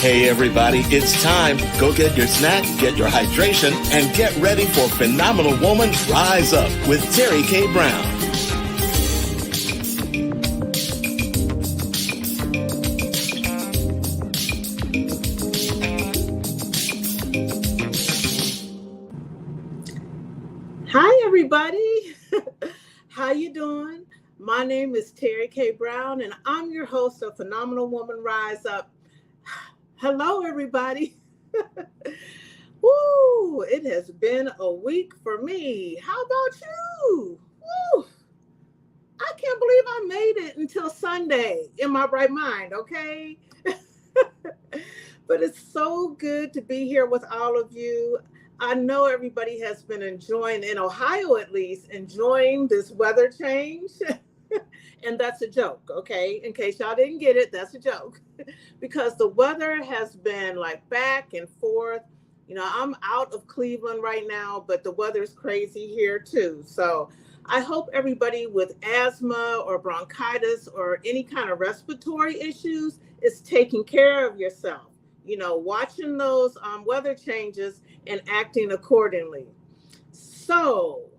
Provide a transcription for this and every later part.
Hey everybody, it's time. Go get your snack, get your hydration, and get ready for Phenomenal Woman Rise Up with Terry K. Brown. Hi everybody. How you doing? My name is Terry K. Brown and I'm your host of Phenomenal Woman Rise Up. Hello, everybody. Woo! It has been a week for me. How about you? Woo! I can't believe I made it until Sunday in my right mind, okay? But it's so good to be here with all of you. I know everybody has been enjoying, in Ohio at least, enjoying this weather change. And that's a joke, okay? In case y'all didn't get it, that's a joke. Because the weather has been like back and forth. You know, I'm out of Cleveland right now, but the weather's crazy here too. So I hope everybody with asthma or bronchitis or any kind of respiratory issues is taking care of yourself. You know, watching those weather changes and acting accordingly. So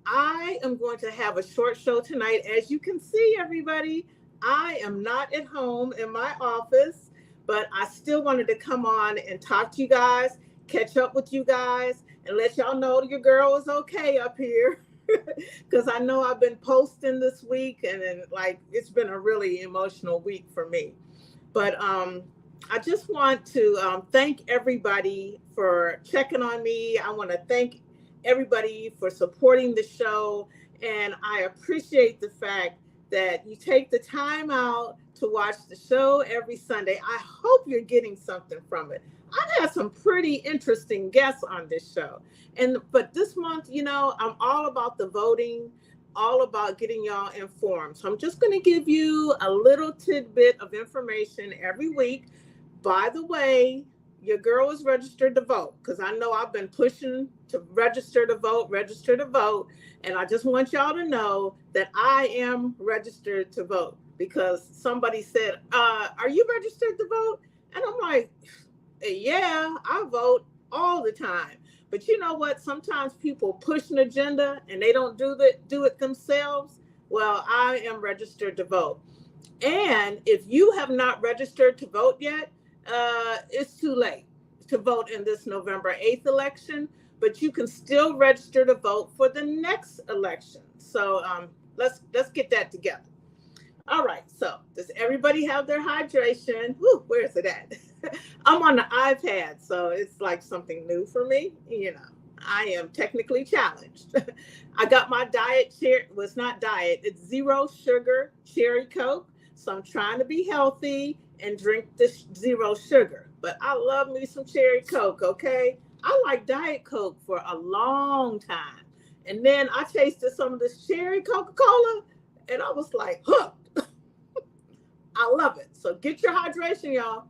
I am going to have a short show tonight. As you can see, everybody, I am not at home in my office, but I still wanted to come on and talk to you guys, catch up with you guys, and let y'all know your girl is okay up here. Because I know I've been posting this week, and then, like, it's been a really emotional week for me. But I just want to thank everybody for checking on me. I want to thank everybody for supporting the show. And I appreciate the fact that you take the time out to watch the show every Sunday. I hope you're getting something from it. I've had some pretty interesting guests on this show. But this month, you know, I'm all about the voting, all about getting y'all informed. So I'm just going to give you a little tidbit of information every week. By the way, your girl is registered to vote, because I know I've been pushing to register to vote. And I just want y'all to know that I am registered to vote, because somebody said, are you registered to vote? And I'm like, yeah, I vote all the time. But you know what? Sometimes people push an agenda and they don't do it themselves. Well, I am registered to vote. And if you have not registered to vote yet, it's too late to vote in this November 8th election, but you can still register to vote for the next election. So let's get that together. All right, so does everybody have their hydration? Whew, where is it at? I'm on the iPad, so it's like something new for me. You know, I am technically challenged. I got my diet cherry, well, it's not diet, it's zero sugar cherry Coke. So I'm trying to be healthy and drink this zero sugar. But I love me some cherry Coke, okay? I like Diet Coke for a long time. And then I tasted some of this cherry Coca-Cola, and I was like, hooked. I love it. So get your hydration, y'all.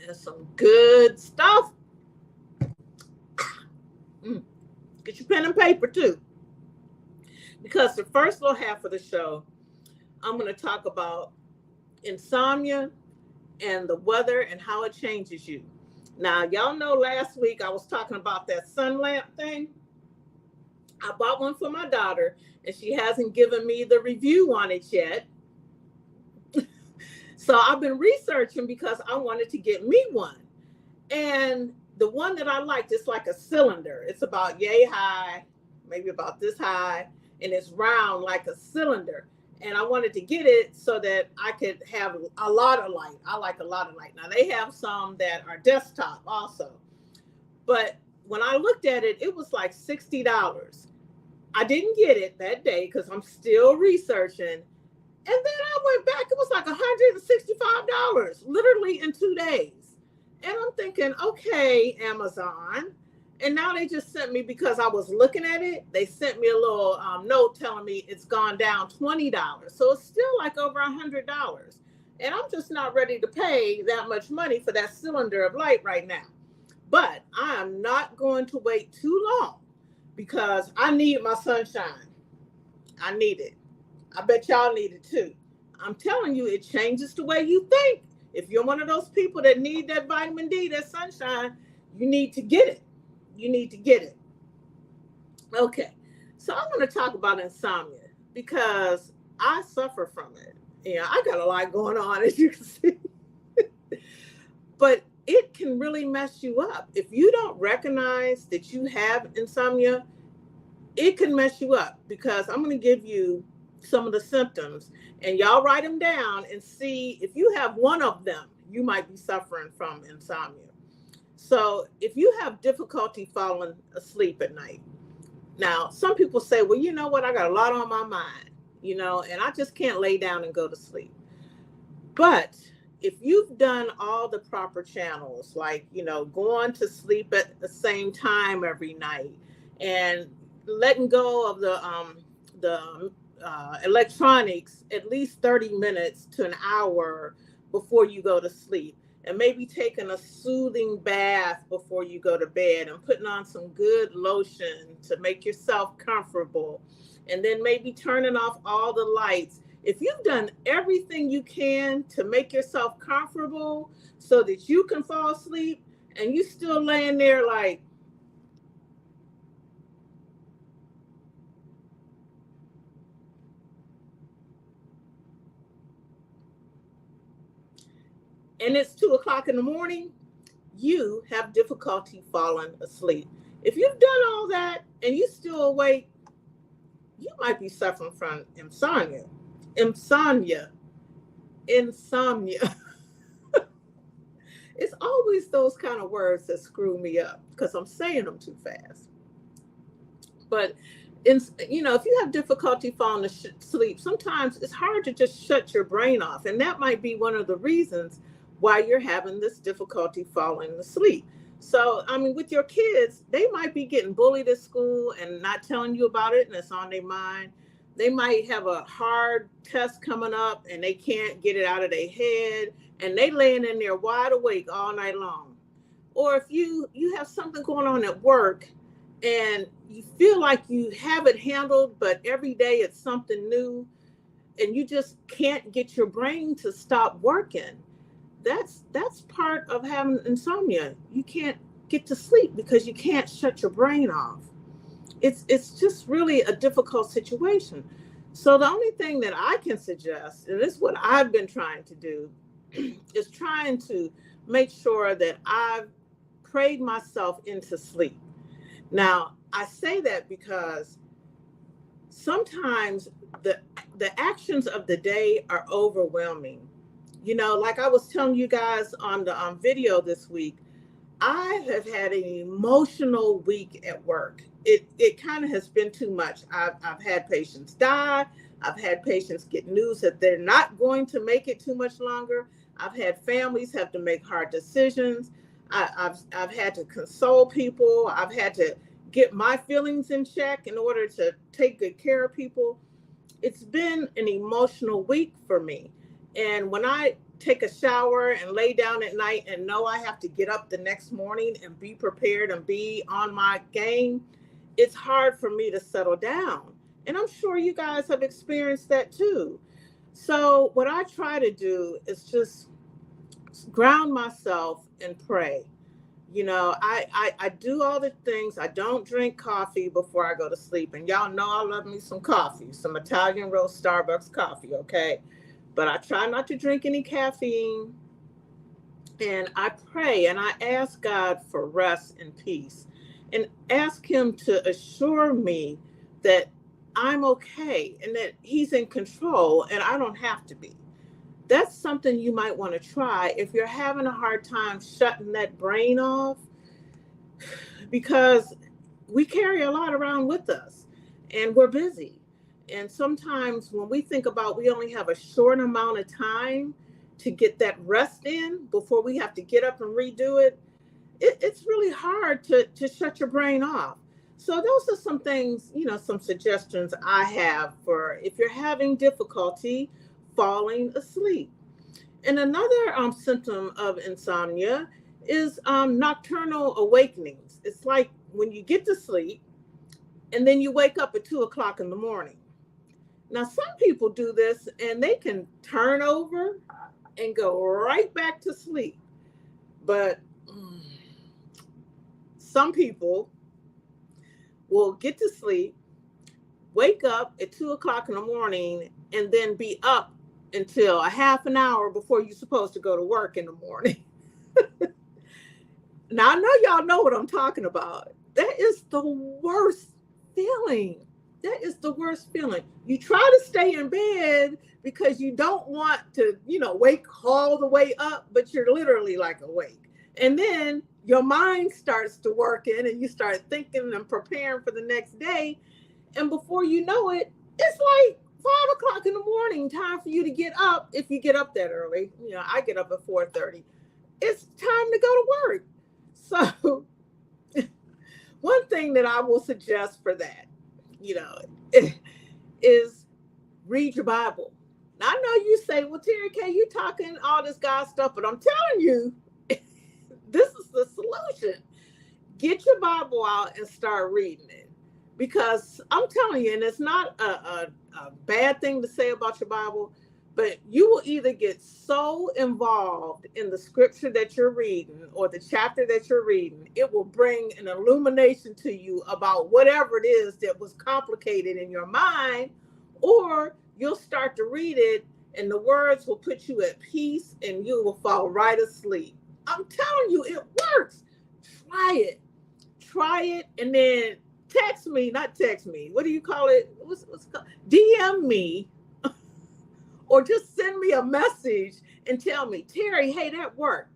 That's some good stuff. Get your pen and paper, too. Because the first little half of the show, I'm going to talk about insomnia and the weather and how it changes you. Now, y'all know last week I was talking about that sun lamp thing. I bought one for my daughter, and she hasn't given me the review on it yet. So I've been researching because I wanted to get me one. And the one that I liked, it's like a cylinder. It's about yay high, maybe about this high, and it's round like a cylinder. And I wanted to get it so that I could have a lot of light. I like a lot of light. Now, they have some that are desktop also. But when I looked at it, it was like $60. I didn't get it that day because I'm still researching. And then I went back, it was like $165, literally in 2 days. And I'm thinking, okay, Amazon. And now they just sent me, because I was looking at it, they sent me a little note telling me it's gone down $20. So it's still like over $100. And I'm just not ready to pay that much money for that cylinder of light right now. But I am not going to wait too long, because I need my sunshine. I need it. I bet y'all need it too. I'm telling you, it changes the way you think. If you're one of those people that need that vitamin D, that sunshine, you need to get it. You need to get it. Okay, so I want to talk about insomnia because I suffer from it. Yeah, I got a lot going on, as you can see. But it can really mess you up. If you don't recognize that you have insomnia, it can mess you up because I'm going to give you some of the symptoms and y'all write them down and see if you have one of them, you might be suffering from insomnia. So if you have difficulty falling asleep at night, now some people say, well, you know what, I got a lot on my mind, and I just can't lay down and go to sleep. But if you've done all the proper channels, like, going to sleep at the same time every night and letting go of the electronics at least 30 minutes to an hour before you go to sleep, and maybe taking a soothing bath before you go to bed and putting on some good lotion to make yourself comfortable, and then maybe turning off all the lights. If you've done everything you can to make yourself comfortable so that you can fall asleep and you still laying there like, and it's 2:00 in the morning, you have difficulty falling asleep. If you've done all that and you still awake, you might be suffering from insomnia. It's always those kind of words that screw me up because I'm saying them too fast. But if you have difficulty falling asleep, sometimes it's hard to just shut your brain off. And that might be one of the reasons why you're having this difficulty falling asleep. So, with your kids, they might be getting bullied at school and not telling you about it, and it's on their mind. They might have a hard test coming up and they can't get it out of their head, and they laying in there wide awake all night long. Or if you have something going on at work and you feel like you have it handled, but every day it's something new and you just can't get your brain to stop working. That's part of having insomnia. You can't get to sleep because you can't shut your brain off. It's just really a difficult situation. So the only thing that I can suggest, and this is what I've been trying to do, is trying to make sure that I've prayed myself into sleep. Now, I say that because sometimes the actions of the day are overwhelming. Like I was telling you guys on the video this week, I have had an emotional week at work. It kind of has been too much. I've had patients die. I've had patients get news that they're not going to make it too much longer. I've had families have to make hard decisions. I've had to console people. I've had to get my feelings in check in order to take good care of people. It's been an emotional week for me. And when I take a shower and lay down at night and know I have to get up the next morning and be prepared and be on my game, it's hard for me to settle down. And I'm sure you guys have experienced that too. So what I try to do is just ground myself and pray. I do all the things. I don't drink coffee before I go to sleep. And y'all know I love me some coffee, some Italian roast Starbucks coffee, okay? But I try not to drink any caffeine. And I pray and I ask God for rest and peace and ask him to assure me that I'm okay and that he's in control and I don't have to be. That's something you might want to try if you're having a hard time shutting that brain off, because we carry a lot around with us and we're busy. And sometimes when we think about we only have a short amount of time to get that rest in before we have to get up and redo it, it's really hard to shut your brain off. So those are some things, some suggestions I have for if you're having difficulty falling asleep. And another symptom of insomnia is nocturnal awakenings. It's like when you get to sleep and then you wake up at 2:00 in the morning. Now, some people do this and they can turn over and go right back to sleep. But some people will get to sleep, wake up at 2 o'clock in the morning, and then be up until a half an hour before you're supposed to go to work in the morning. Now, I know y'all know what I'm talking about. That is the worst feeling. That is the worst feeling. You try to stay in bed because you don't want to, wake all the way up, but you're literally like awake. And then your mind starts to work in and you start thinking and preparing for the next day. And before you know it, it's like 5 o'clock in the morning, time for you to get up. If you get up that early, I get up at 4:30. It's time to go to work. So one thing that I will suggest for that, is read your Bible. Now, I know you say, well, Terry K, you talking all this God stuff, but I'm telling you, this is the solution. Get your Bible out and start reading it. Because I'm telling you, and it's not a bad thing to say about your Bible, but you will either get so involved in the scripture that you're reading or the chapter that you're reading, it will bring an illumination to you about whatever it is that was complicated in your mind, or you'll start to read it and the words will put you at peace and you will fall right asleep. I'm telling you, it works. Try it, and then not text me. What do you call it? What's it called? DM me. Or just send me a message and tell me, Terry, hey, that worked.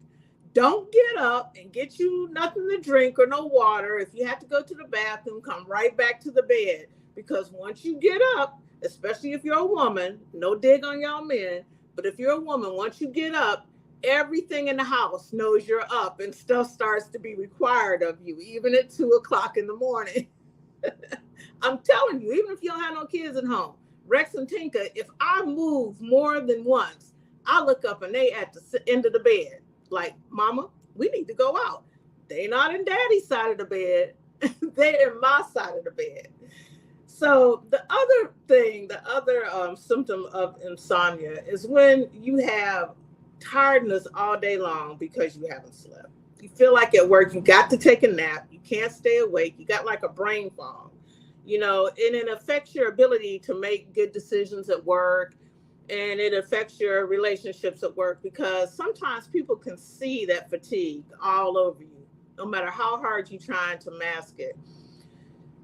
Don't get up and get you nothing to drink or no water. If you have to go to the bathroom, come right back to the bed. Because once you get up, especially if you're a woman, no dig on y'all men, but if you're a woman, once you get up, everything in the house knows you're up and stuff starts to be required of you, even at 2 o'clock in the morning. I'm telling you, even if you don't have no kids at home, Rex and Tinka, if I move more than once, I look up and they at the end of the bed. Like, Mama, we need to go out. They not in Daddy's side of the bed. They're in my side of the bed. So the other thing, symptom of insomnia is when you have tiredness all day long because you haven't slept. You feel like at work, you got to take a nap. You can't stay awake. You got like a brain fog. And it affects your ability to make good decisions at work, and it affects your relationships at work because sometimes people can see that fatigue all over you, no matter how hard you're trying to mask it.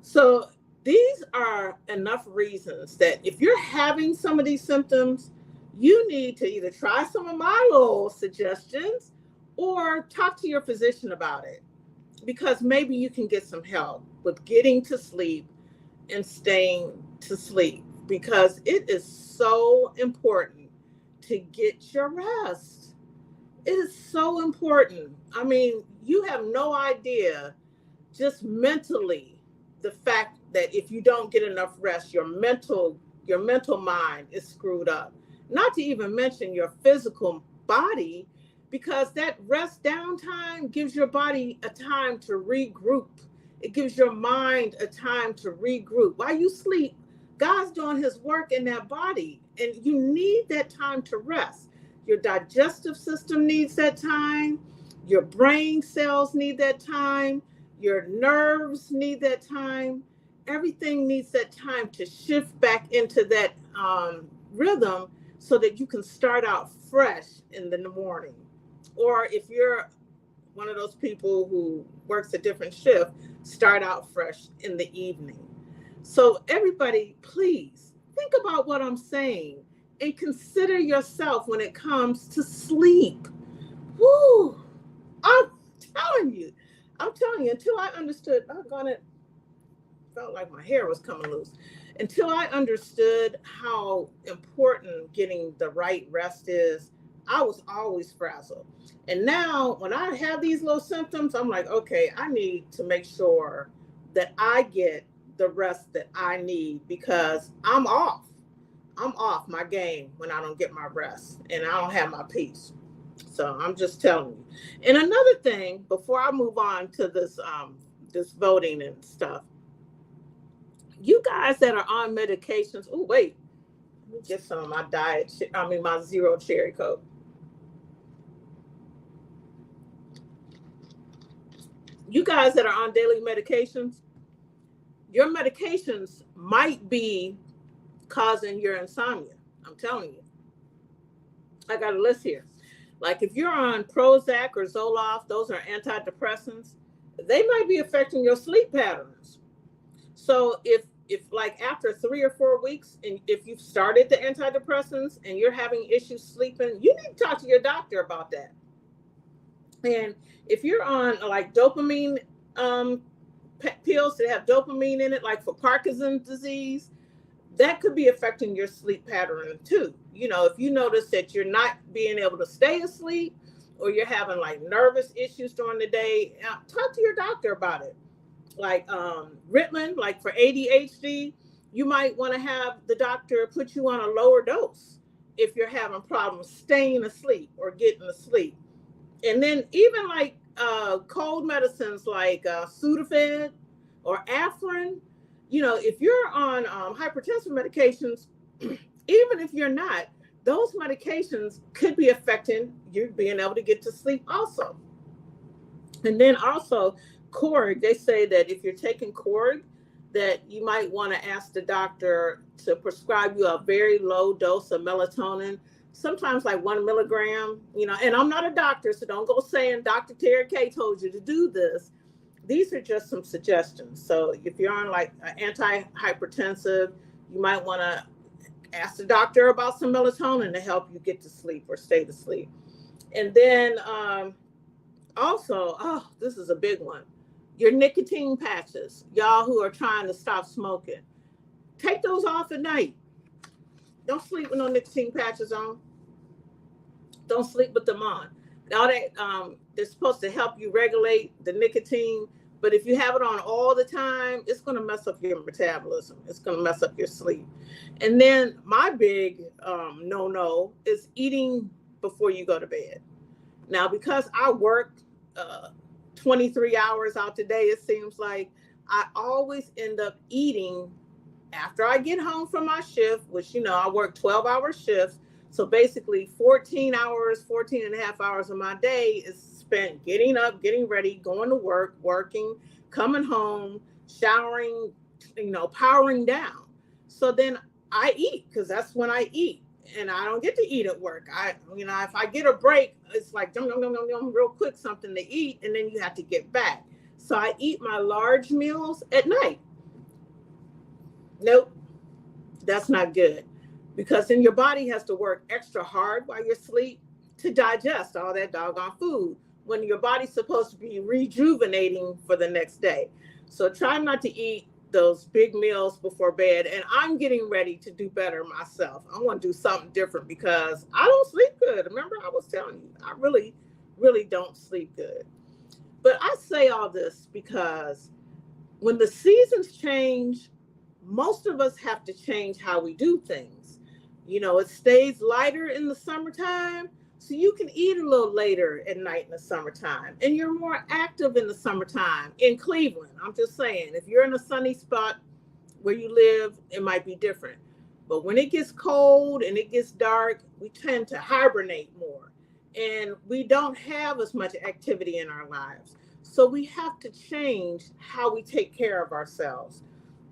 So these are enough reasons that if you're having some of these symptoms, you need to either try some of my little suggestions or talk to your physician about it, because maybe you can get some help with getting to sleep and staying to sleep, because it is so important to get your rest. It is so important. I mean, you have no idea just mentally the fact that if you don't get enough rest, your mental mind is screwed up. Not to even mention your physical body, because that rest downtime gives your body a time to regroup. It gives your mind a time to regroup. While you sleep, God's doing his work in that body, and you need that time to rest. Your digestive system needs that time. Your brain cells need that time. Your nerves need that time. Everything needs that time to shift back into that rhythm so that you can start out fresh in the morning. Or if you're one of those people who works a different shift, start out fresh in the evening. So everybody, please think about what I'm saying and consider yourself when it comes to sleep. Woo! I'm telling you, until I understood, it felt like my hair was coming loose. Until I understood how important getting the right rest is, I was always frazzled. And now when I have these little symptoms, I'm like, okay, I need to make sure that I get the rest that I need, because I'm off my game when I don't get my rest and I don't have my peace. So I'm just telling you. And another thing, before I move on to this voting and stuff, you guys that are on medications, oh, wait, Let me get some of my my zero cherry Coke. You guys that are on daily medications, your medications might be causing your insomnia. I'm telling you. I got a list here. Like if you're on Prozac or Zoloft, those are antidepressants, they might be affecting your sleep patterns. So if like after 3 or 4 weeks, and if you've started the antidepressants and you're having issues sleeping, you need to talk to your doctor about that. And if you're on like dopamine pills that have dopamine in it, like for Parkinson's disease, that could be affecting your sleep pattern too. You know, if you notice that you're not being able to stay asleep, or you're having like nervous issues during the day, talk to your doctor about it. Like Ritalin, like for ADHD, you might want to have the doctor put you on a lower dose if you're having problems staying asleep or getting to sleep. And then even like cold medicines like Sudafed or Afrin, you know, if you're on hypertensive medications, even if you're not, those medications could be affecting you being able to get to sleep also. And then also Korg, they say that if you're taking Korg, that you might want to ask the doctor to prescribe you a very low dose of melatonin, sometimes like 1 milligram, you know, and I'm not a doctor, so don't go saying Dr. Terry K told you to do this. These are just some suggestions. So if you're on like antihypertensive, you might want to ask the doctor about some melatonin to help you get to sleep or stay to sleep. And then also, oh, this is a big one. Your nicotine patches, y'all who are trying to stop smoking, take those off at night. Don't sleep with no nicotine patches on. Don't sleep with them on. Now they're supposed to help you regulate the nicotine, but if you have it on all the time, it's going to mess up your metabolism. It's going to mess up your sleep. And then my big no is eating before you go to bed. Now, because I work 23 hours out today, it seems like I always end up eating after I get home from my shift, which, you know, I work 12-hour shifts. So basically 14 and a half hours of my day is spent getting up, getting ready, going to work, working, coming home, showering, you know, powering down. So then I eat, because that's when I eat. And I don't get to eat at work. If I get a break, it's like real quick, something to eat, and then you have to get back. So I eat my large meals at night. Nope, that's not good, because then your body has to work extra hard while you're asleep to digest all that doggone food when your body's supposed to be rejuvenating for the next day. So try not to eat those big meals before bed. And I'm getting ready to do better myself. I want to do something different because I don't sleep good. Remember, I was telling you, I really, really don't sleep good. But I say all this because when the seasons change, most of us have to change how we do things. You know, it stays lighter in the summertime, so you can eat a little later at night in the summertime, and you're more active in the summertime in Cleveland. I'm just saying, if you're in a sunny spot where you live, it might be different. But when it gets cold and it gets dark, we tend to hibernate more, and we don't have as much activity in our lives. So we have to change how we take care of ourselves.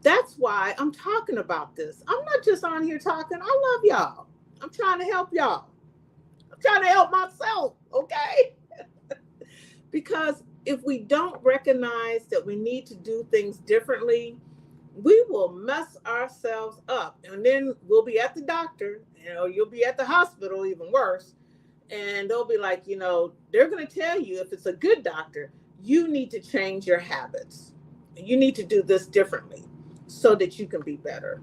That's why I'm talking about this. I'm not just on here talking. I love y'all. I'm trying to help y'all. I'm trying to help myself, okay? Because if we don't recognize that we need to do things differently, we will mess ourselves up. And then we'll be at the doctor, you'll be at the hospital, even worse. And they'll be like, they're going to tell you, if it's a good doctor, you need to change your habits. You need to do this differently so that you can be better.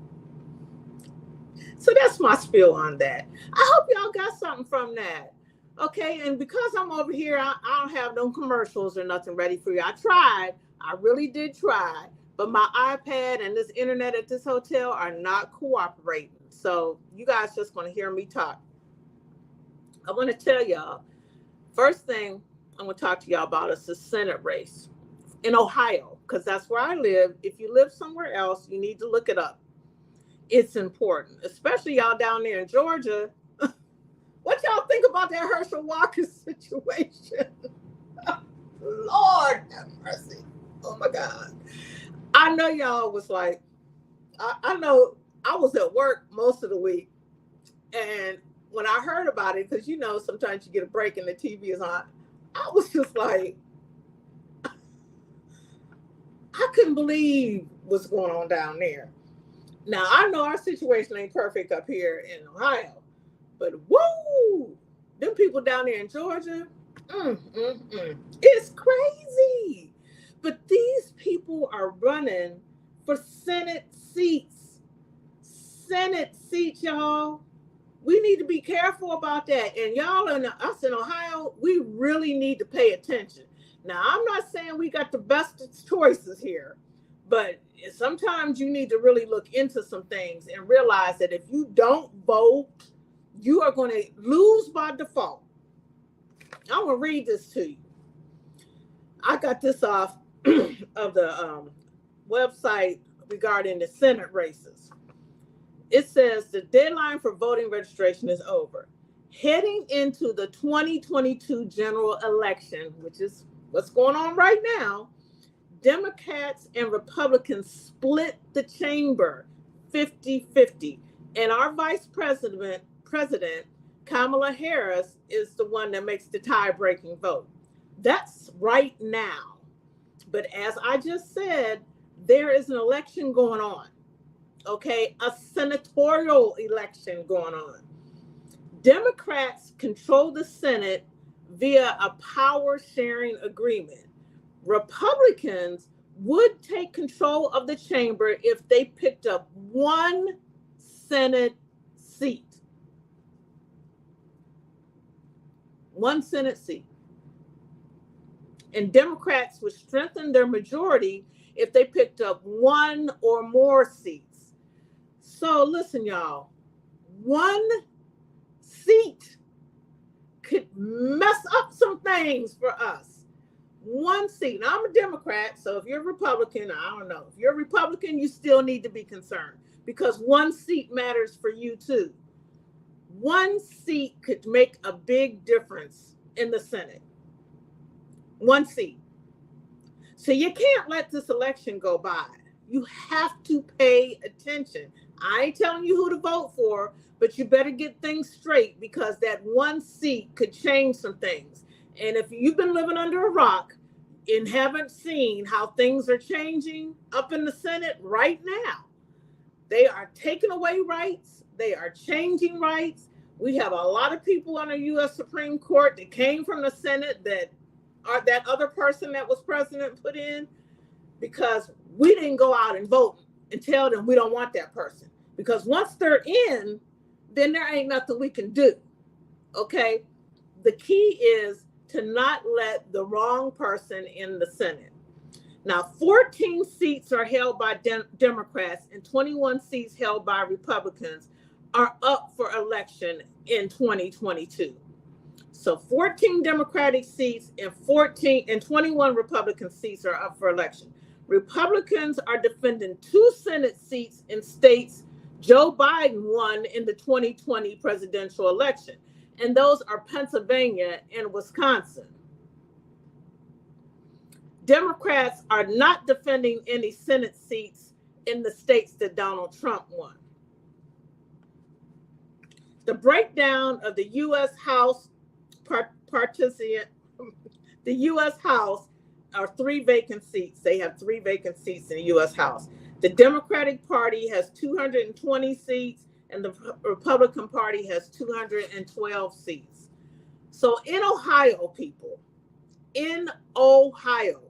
So that's my spiel on that. I hope y'all got something from that. Okay, and because I'm over here, I don't have no commercials or nothing ready for you. I tried. I really did try. But my iPad and this internet at this hotel are not cooperating. So you guys just want to hear me talk. I want to tell y'all, first thing I'm going to talk to y'all about is the Senate race in Ohio, because that's where I live. If you live somewhere else, you need to look it up. It's important, especially y'all down there in Georgia. What y'all think about that Herschel Walker situation? Lord have mercy. Oh my God. I know y'all was like, I know I was at work most of the week. And when I heard about it, because sometimes you get a break and the TV is on, I was just like, I couldn't believe what's going on down there. Now, I know our situation ain't perfect up here in Ohio, but woo, them people down there in Georgia, it's crazy. But these people are running for Senate seats. Senate seats, y'all. We need to be careful about that. And y'all and us in Ohio, we really need to pay attention. Now, I'm not saying we got the best choices here, but sometimes you need to really look into some things and realize that if you don't vote, you are going to lose by default. I'm going to read this to you. I got this off of the website regarding the Senate races. It says the deadline for voting registration is over. Heading into the 2022 general election, which is what's going on right now, Democrats and Republicans split the chamber 50-50. And our vice president, Kamala Harris, is the one that makes the tie-breaking vote. That's right now. But as I just said, there is an election going on. Okay, a senatorial election going on. Democrats control the Senate via a power sharing agreement. Republicans would take control of the chamber if they picked up one Senate seat. One Senate seat. And Democrats would strengthen their majority if they picked up one or more seats. So listen, y'all, one seat could mess up some things for us. One seat. Now, I'm a Democrat, so if you're a Republican, I don't know. If you're a Republican, you still need to be concerned because one seat matters for you too. One seat could make a big difference in the Senate. One seat. So you can't let this election go by. You have to pay attention. I ain't telling you who to vote for, but you better get things straight because that one seat could change some things. And if you've been living under a rock and haven't seen how things are changing up in the Senate right now, they are taking away rights. They are changing rights. We have a lot of people on the U.S. Supreme Court that came from the Senate that are that other person that was president put in because we didn't go out and vote and tell them we don't want that person. Because once they're in, then there ain't nothing we can do. Okay? The key is to not let the wrong person in the Senate. Now, 14 seats are held by Democrats and 21 seats held by Republicans are up for election in 2022. So 14 Democratic seats and 21 Republican seats are up for election. Republicans are defending 2 Senate seats in states Joe Biden won in the 2020 presidential election, and those are Pennsylvania and Wisconsin. Democrats are not defending any Senate seats in the states that Donald Trump won. The breakdown of the U.S. House the U.S. House are 3 vacant seats. They have 3 vacant seats in the U.S. House. The Democratic Party has 220 seats, and the Republican Party has 212 seats. So in Ohio, people, in Ohio,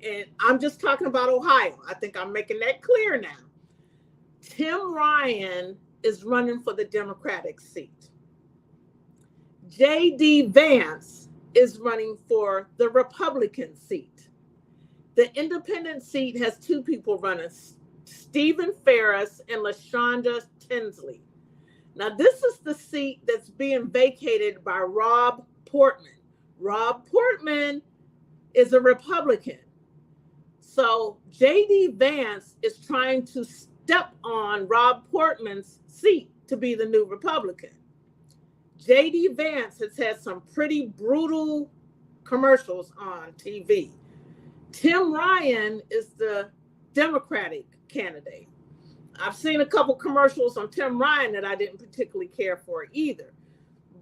and I'm just talking about Ohio. I think I'm making that clear now. Tim Ryan is running for the Democratic seat. J.D. Vance is running for the Republican seat. The independent seat has 2 people running, Stephen Ferris and LaShonda Tinsley. Now, this is the seat that's being vacated by Rob Portman. Rob Portman is a Republican. So J.D. Vance is trying to stepped on Rob Portman's seat to be the new Republican. J.D. Vance has had some pretty brutal commercials on TV. Tim Ryan is the Democratic candidate. I've seen a couple commercials on Tim Ryan that I didn't particularly care for either.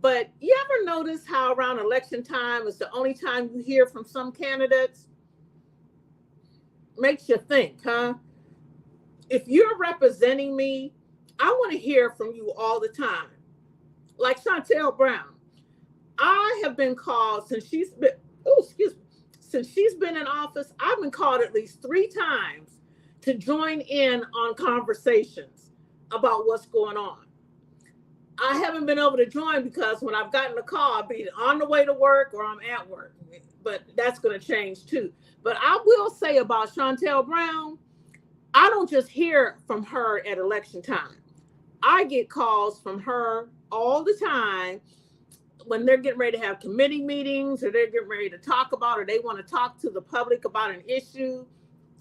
But you ever notice how around election time is the only time you hear from some candidates? Makes you think, huh? If you're representing me, I want to hear from you all the time. Like Shontel Brown. I have been called since she's been in office. I've been called at least 3 times to join in on conversations about what's going on. I haven't been able to join because when I've gotten a call, I'll be on the way to work or I'm at work. But that's going to change too. But I will say about Shontel Brown, I don't just hear from her at election time. I get calls from her all the time when they're getting ready to have committee meetings or they're getting ready to talk about or they want to talk to the public about an issue.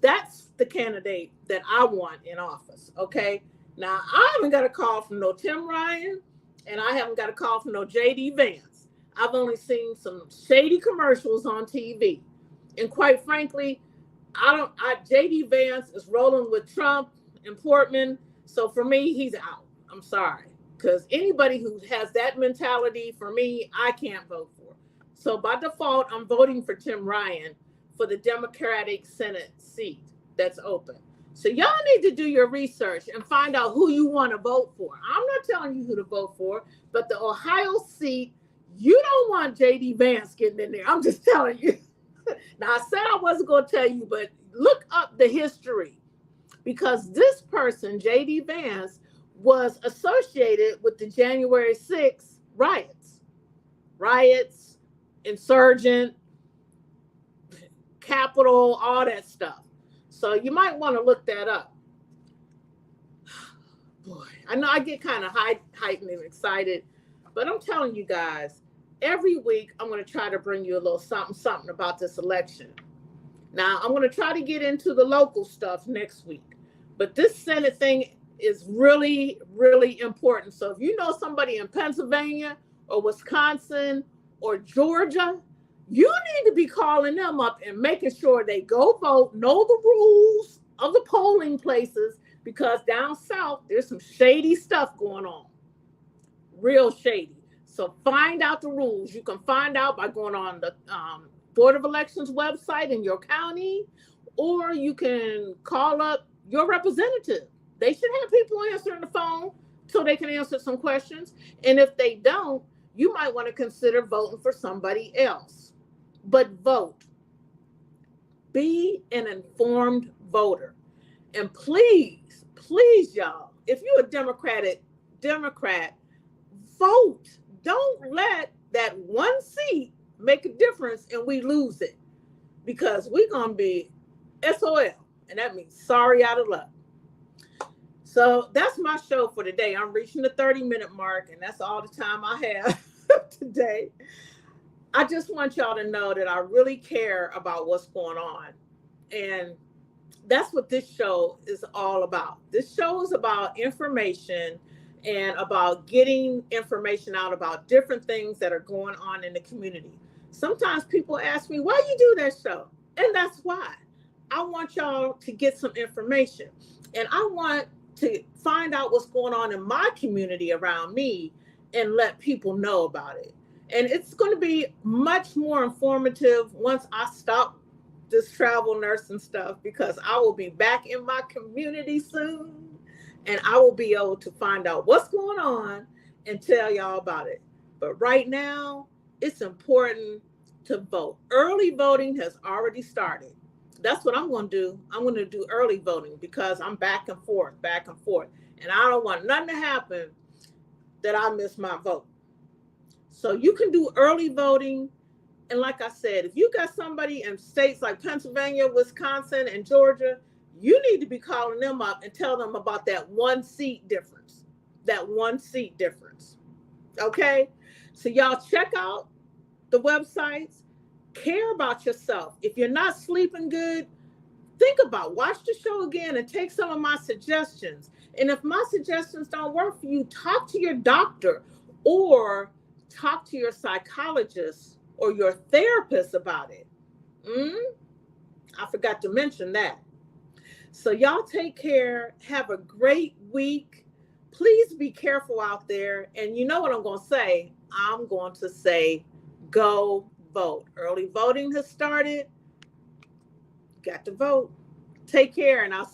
That's the candidate that I want in office, okay? Now, I haven't got a call from no Tim Ryan, and I haven't got a call from no J.D. Vance. I've only seen some shady commercials on TV. And quite frankly, J.D. Vance is rolling with Trump and Portman. So for me, he's out. I'm sorry. Because anybody who has that mentality, for me, I can't vote for. So by default, I'm voting for Tim Ryan for the Democratic Senate seat that's open. So y'all need to do your research and find out who you want to vote for. I'm not telling you who to vote for, but the Ohio seat, you don't want J.D. Vance getting in there. I'm just telling you. Now, I said I wasn't going to tell you, but look up the history because this person, J.D. Vance, was associated with the January 6th riots, insurgent, Capitol, all that stuff. So you might want to look that up. Boy, I know I get kind of heightened and excited, but I'm telling you guys, every week I'm going to try to bring you a little something about this election. Now, I'm going to try to get into the local stuff next week, but this Senate thing is really, really important. So if you know somebody in Pennsylvania or Wisconsin or Georgia, you need to be calling them up and making sure they go vote, know the rules of the polling places, because down south, there's some shady stuff going on. Real shady. So find out the rules. You can find out by going on the Board of Elections website in your county, or you can call up your representative. They should have people answering the phone so they can answer some questions. And if they don't, you might want to consider voting for somebody else. But vote. Be an informed voter. And please, y'all, if you're a Democrat, vote. Don't let that one seat make a difference and we lose it. Because we're going to be SOL. And that means sorry out of luck. So that's my show for today. I'm reaching the 30-minute mark, and that's all the time I have today. I just want y'all to know that I really care about what's going on. And that's what this show is all about. This show is about information and about getting information out about different things that are going on in the community. Sometimes people ask me, why you do that show? And that's why. I want y'all to get some information. And I want to find out what's going on in my community around me and let people know about it. And it's going to be much more informative once I stop this travel nursing stuff, because I will be back in my community soon and I will be able to find out what's going on and tell y'all about it. But right now, it's important to vote. Early voting has already started. That's what I'm going to do. I'm going to do early voting because I'm back and forth. And I don't want nothing to happen that I miss my vote. So you can do early voting. And like I said, if you got somebody in states like Pennsylvania, Wisconsin, and Georgia, you need to be calling them up and tell them about that one seat difference. Okay? So y'all check out the websites. Care about yourself. If you're not sleeping good, think about, watch the show again and take some of my suggestions. And if my suggestions don't work for you, talk to your doctor or talk to your psychologist or your therapist about it. I forgot to mention that. So y'all take care. Have a great week. Please be careful out there. And you know what I'm going to say? I'm going to say, go vote. Early voting has started. Got to vote. Take care, and I'll